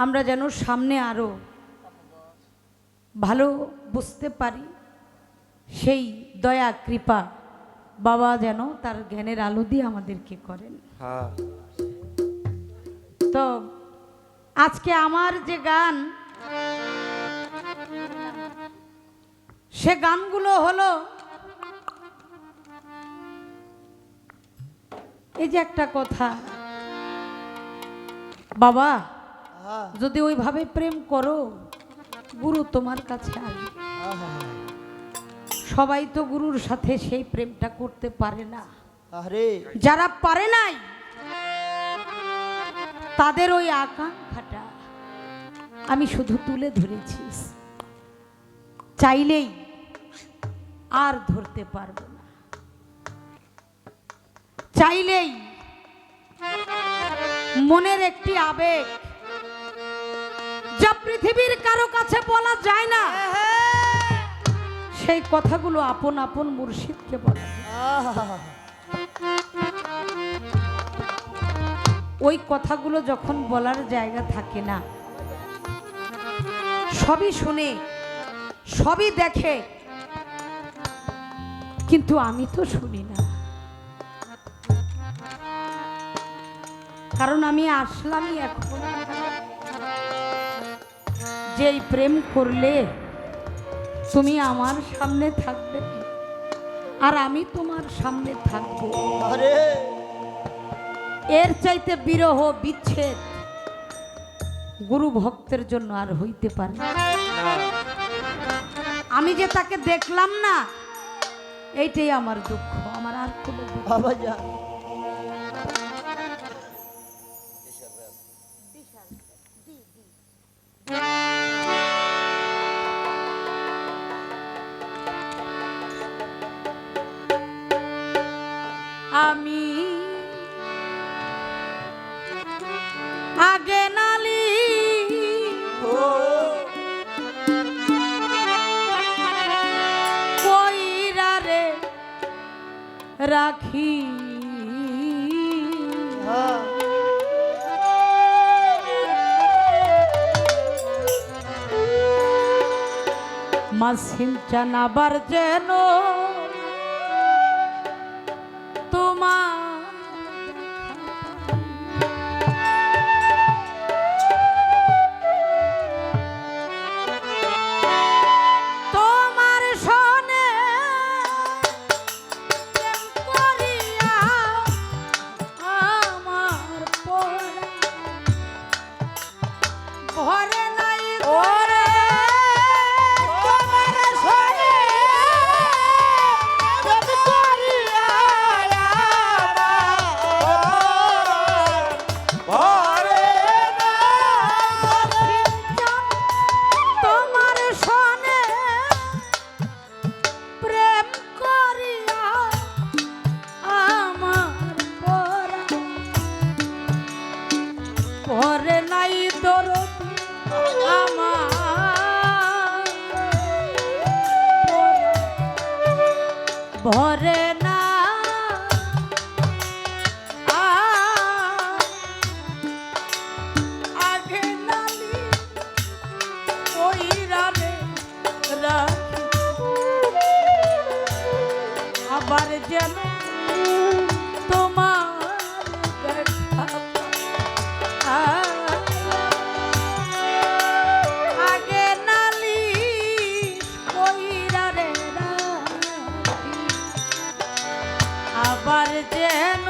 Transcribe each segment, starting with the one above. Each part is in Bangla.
আমরা যেন সামনে আরো ভালো বুঝতে পারি, সেই দয়া কৃপা বাবা যেন তার জ্ঞানের আলো দিয়ে আমাদেরকে করেন। তো আজকে আমার যে গান, সে গানগুলো হলো এই যে একটা কথা, বাবা যদি ওইভাবে প্রেম করো গুরু তোমার কাছে আসবে। সবাই তো গুরুর সাথে সেই প্রেমটা করতে পারে না। যারা পারে নাই তাদের ওই আকাঙ্ক্ষাটা আমি শুধু তুলে ধরেছি, চাইলেই আর ধরতে পারবো না। চাইলেই মনের একটি আবেগ যা পৃথিবীর কারো কাছে বলা যায় না, সেই কথাগুলো আপন আপন মুর্শিদকে বলা যায়। ওই কথাগুলো যখন বলার জায়গা থাকে না, সবই শুনে সবই দেখে, কিন্তু আমি তো শুনি না, কারণ আমি আসলামই এখন যে প্রেম করলে তুমি আমার সামনে থাকবে আর আমি তোমার সামনে থাকবো। এর চাইতে বিরহ বিচ্ছেদ গুরু ভক্তের জন্য আর হইতে পারে না। আমি যে তাকে দেখলাম না, এইটাই আমার দুঃখ, আমার আর কোনো বাবা যা। আমি আগে নালি কইরা রে রাখি, মাসিম জানাবার যেন ভরে না আগে নালি কইরা রে রাখি, আবার যেন তোমার দেখা আগে নালি কইরা রে রাখি, আবার যেন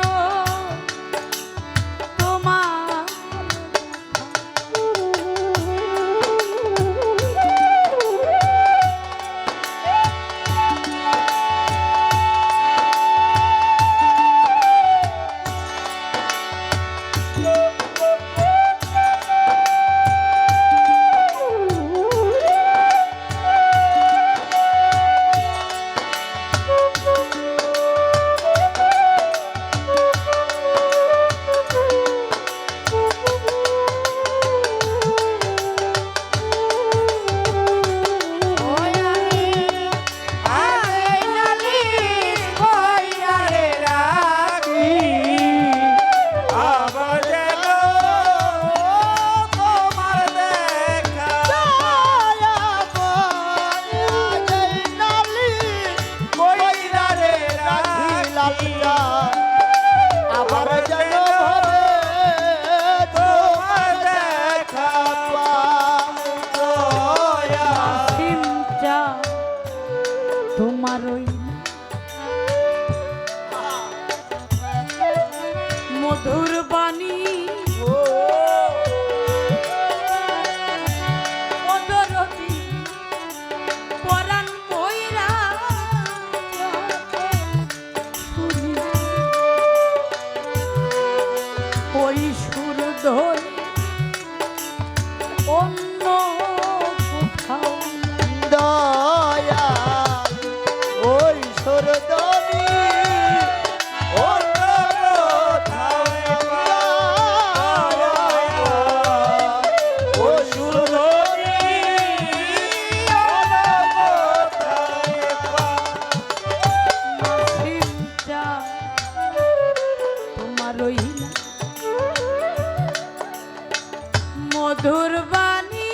মধুর বাণী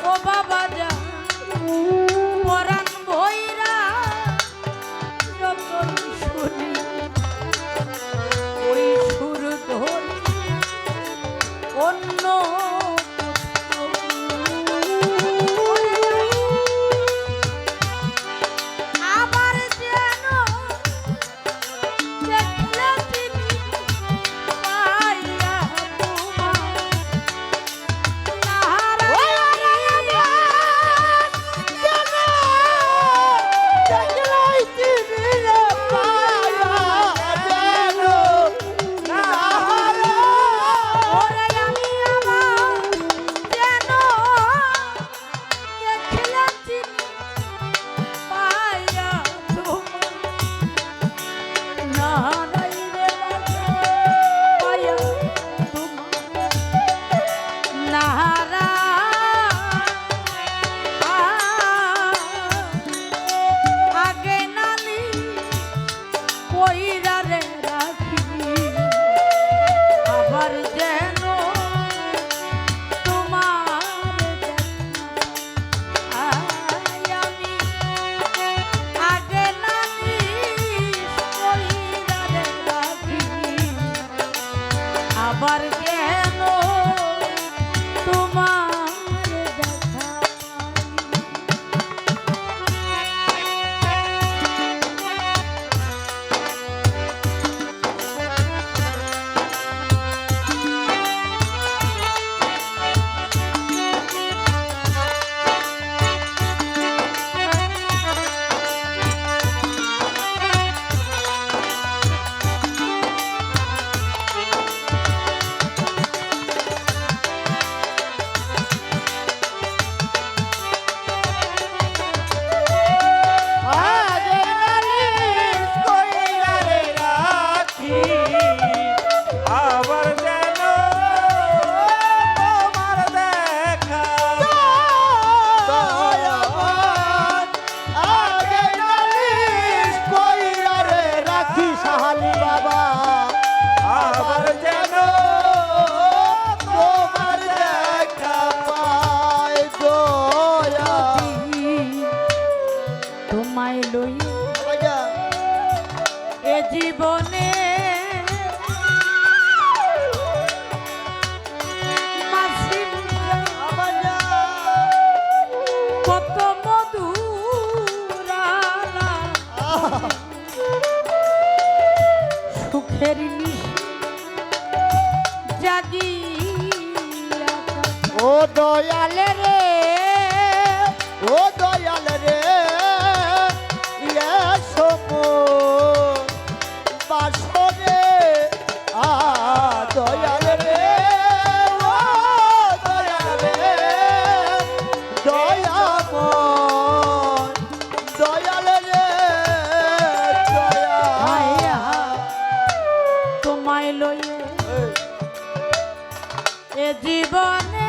ও বাবা যা পরাণ ভৈরা যখন শুনি ওই সুর ধরি অন্য আবার কেন তোমার দেখা জীবনে কত মধুরালা সুখের জাগি ও দয়ালে রে ও দয়ালে রে বাসরে দয়াল রে ও দয়াল রে দয়াময় দয়াল রে দয়া তোমায় লইয়ে এ জীবনে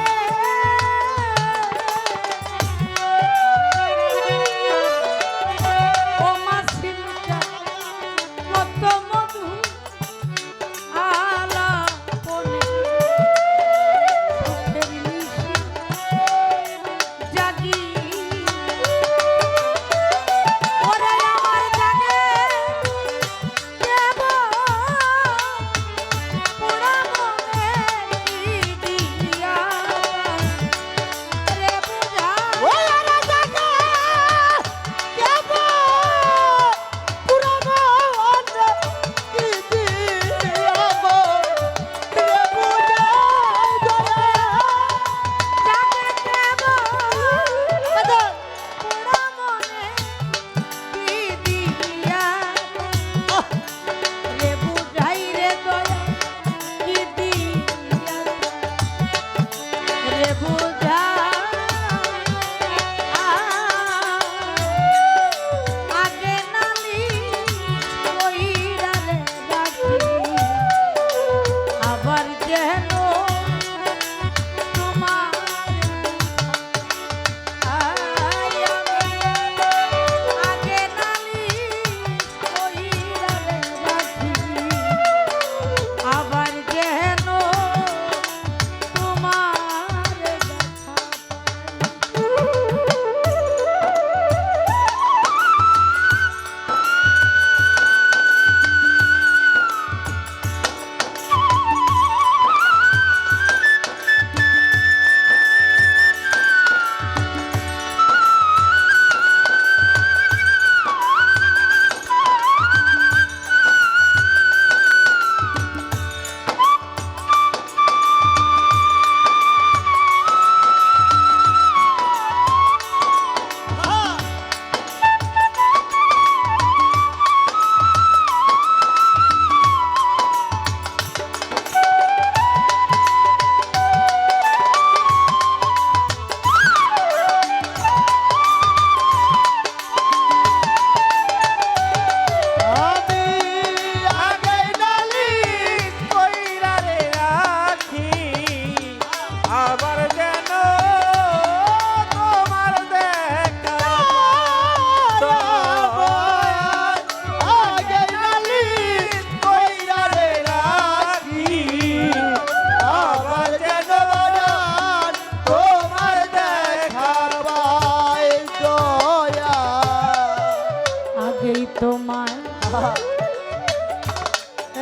দিয়া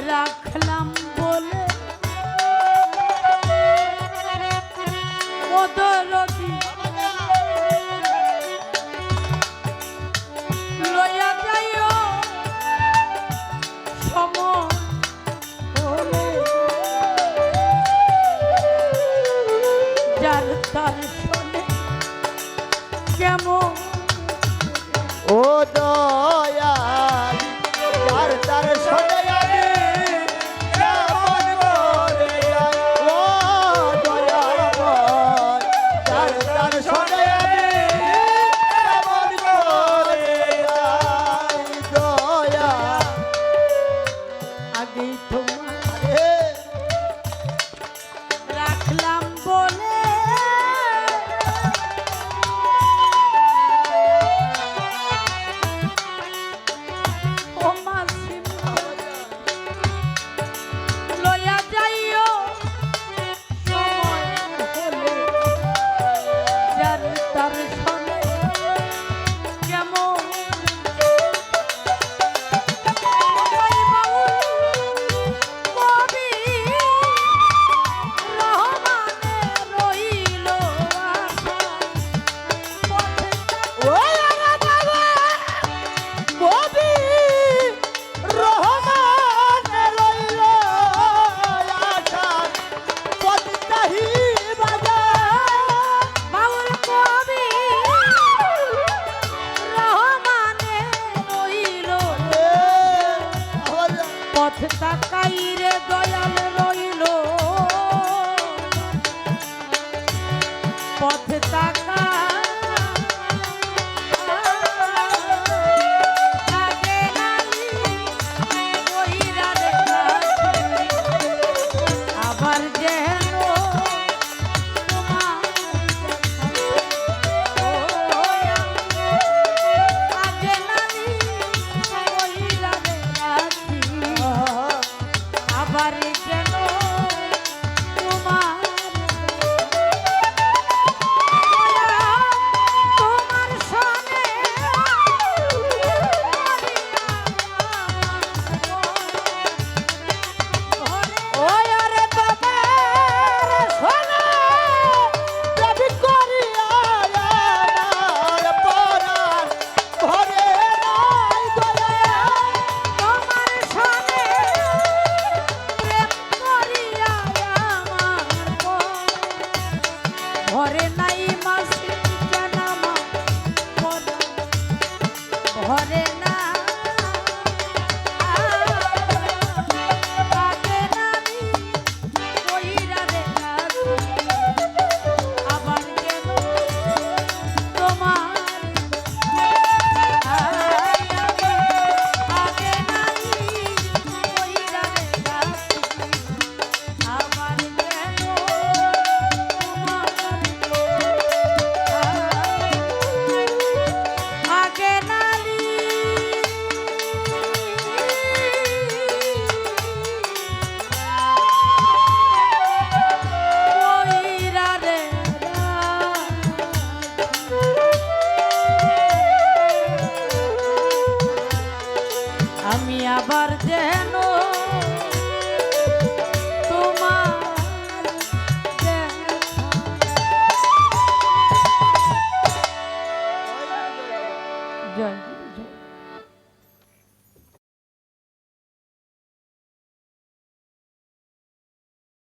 রাখলাম বলে ও দরদি